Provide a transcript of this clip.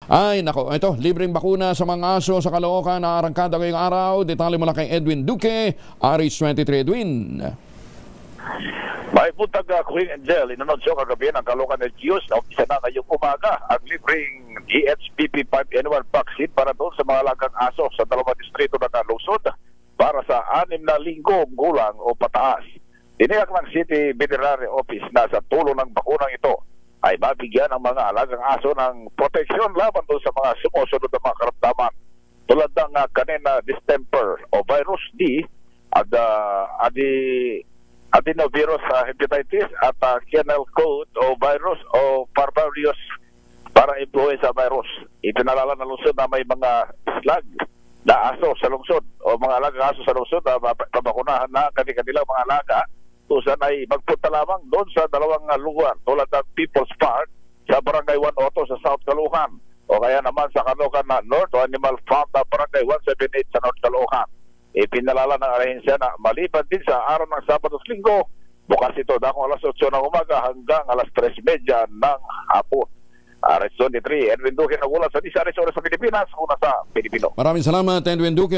Ay, nako, ito, libreng bakuna sa mga aso sa Caloocan na arangkada ngayong araw. Detalye mula kay Edwin Duque, Aris 23. Edwin. May puntag Queen Angel, inunod siya kagabi ng Caloocan LGUs na umpisa na ngayong umaga ang libreng DHPP5 annual vaccine para doon sa mga alagang aso sa 2 distrito ng Lungsod para sa 6 na linggong gulang o pataas. Tiniyak ng City Veterinary Office na sa tulong ng bakunang ito ay mabigyan ang mga alagang aso ng proteksyon laban doon sa mga sumusunod na mga karamdaman tulad ng kanina distemper o virus D at adenovirus hepatitis at kennel cold o virus o parvovirus para influenza virus. Ipinalala ng lungsod na may mga slag na aso sa lungsod o mga alagang aso sa lungsod na pabakunahan na kanilang mga alaga. Tusan ay magpunta lamang doon sa 2 lugar tulad ng People's Park sa Barangay 1 Oto sa South Caloocan o kaya naman sa Caloocan na North o Animal Farm na Barangay 178 sa North Caloocan. Ipinalala ng ahensya na maliban din sa araw ng Sabado at Linggo, bukas ito dakong alas 8 ng umaga hanggang alas 3:30 ng hapon. Aris 23, Edwin Duque, nagulat sa Disaris Oras sa Pilipinas, una sa Pilipino. Maraming salamat, Edwin Duque.